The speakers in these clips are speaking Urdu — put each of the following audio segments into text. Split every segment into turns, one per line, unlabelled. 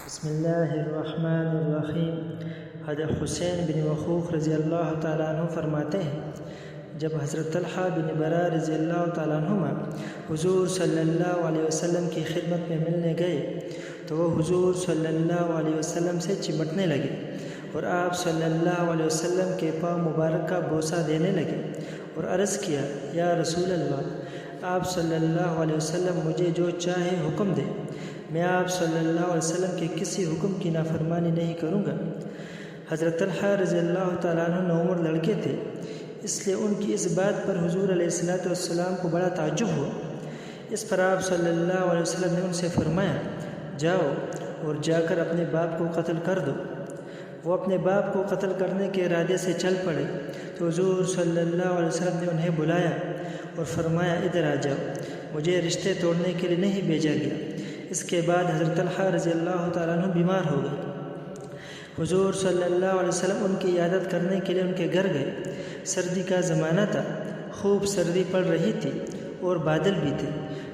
بسم اللہ الرحمن الرحیم۔ حضرت حسین بن وخوخ رضی اللہ تعالیٰ عنہ فرماتے ہیں، جب حضرت طلحہ بن برا رضی اللہ تعالیٰ عنہما حضور صلی اللہ علیہ وسلم کی خدمت میں ملنے گئے تو وہ حضور صلی اللہ علیہ وسلم سے چمٹنے لگے اور آپ صلی اللہ علیہ وسلم کے پاؤں مبارک کا بوسہ دینے لگے اور عرض کیا، یا رسول اللہ، آپ صلی اللہ علیہ وسلم مجھے جو چاہے حکم دے، میں آپ صلی اللہ علیہ وسلم کے کسی حکم کی نافرمانی نہیں کروں گا۔ حضرت طلحہ رضی اللہ تعالیٰ عنہ نوعمر لڑکے تھے، اس لیے ان کی اس بات پر حضور علیہ السلام کو بڑا تعجب ہوا۔ اس پر آپ صلی اللہ علیہ وسلم نے ان سے فرمایا، جاؤ اور جا کر اپنے باپ کو قتل کر دو۔ وہ اپنے باپ کو قتل کرنے کے ارادے سے چل پڑے تو حضور صلی اللہ علیہ وسلم نے انہیں بلایا اور فرمایا، ادھر آ جاؤ، مجھے رشتے توڑنے کے لیے نہیں بھیجا گیا۔ اس کے بعد حضرت طلحہ رضی اللہ تعالیٰ عنہ بیمار ہو گئے۔ حضور صلی اللہ علیہ وسلم ان کی عیادت کرنے کے لیے ان کے گھر گئے۔ سردی کا زمانہ تھا، خوب سردی پڑ رہی تھی اور بادل بھی تھے۔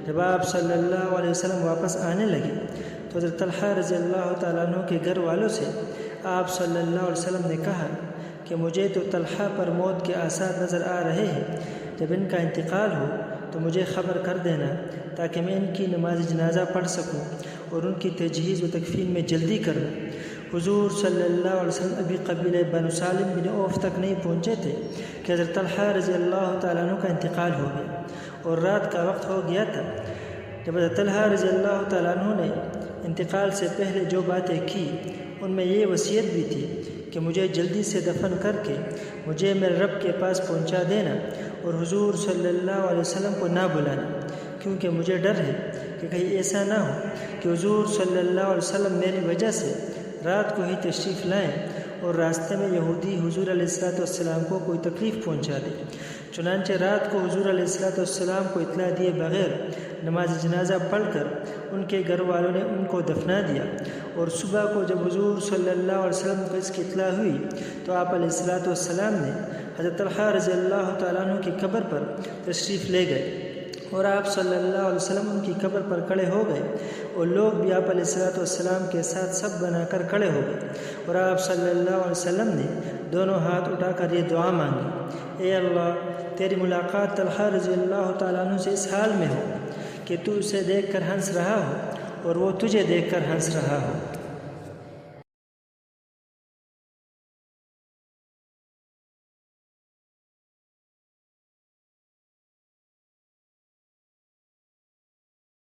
جب آپ صلی اللہ علیہ وسلم واپس آنے لگے تو حضرت طلحہ رضی اللہ تعالیٰ عنہ کے گھر والوں سے آپ صلی اللہ علیہ وسلم نے کہا کہ مجھے تو طلحہ پر موت کے آثار نظر آ رہے ہیں، جب ان کا انتقال ہو تو مجھے خبر کر دینا تاکہ میں ان کی نماز جنازہ پڑھ سکوں اور ان کی تجہیز و تکفین میں جلدی کرنا۔ حضور صلی اللہ علیہ وسلم ابھی قبیلہ بنو سالم بن عوف تک نہیں پہنچے تھے کہ حضرت طلحہ رضی اللہ تعالیٰ عنہ کا انتقال ہو گیا اور رات کا وقت ہو گیا تھا۔ جب حضرت طلحہ رضی اللہ تعالیٰ عنہ نے انتقال سے پہلے جو باتیں کی، ان میں یہ وصیت بھی تھی کہ مجھے جلدی سے دفن کر کے مجھے میرے رب کے پاس پہنچا دینا اور حضور صلی اللہ علیہ وسلم کو نہ بلانا، کیونکہ مجھے ڈر ہے کہ کہیں ایسا نہ ہو کہ حضور صلی اللہ علیہ وسلم میری وجہ سے رات کو ہی تشریف لائیں اور راستے میں یہودی حضور علیہ السلام کو کوئی تکلیف پہنچا دے۔ چنانچہ رات کو حضور علیہ السلام کو اطلاع دیے بغیر نماز جنازہ پڑھ کر ان کے گھر والوں نے ان کو دفنا دیا، اور صبح کو جب حضور صلی اللہ علیہ وسلم کو اس کی اطلاع ہوئی تو آپ علیہ السلام نے حضرت طلحہ رضی اللہ تعالیٰ عنہ کی قبر پر تشریف لے گئے اور آپ صلی اللہ علیہ وسلم ان کی قبر پر کھڑے ہو گئے، اور لوگ بھی آپ علیہ السلام کے ساتھ سب بنا کر کھڑے ہو گئے، اور آپ صلی اللہ علیہ وسلم نے دونوں ہاتھ اٹھا کر یہ دعا مانگی، اے اللہ، تیری ملاقات طلحہ رضی اللہ تعالیٰ عنہ سے اس حال میں ہو کہ تو اسے دیکھ کر ہنس رہا ہو اور وہ تجھے دیکھ کر ہنس رہا ہو۔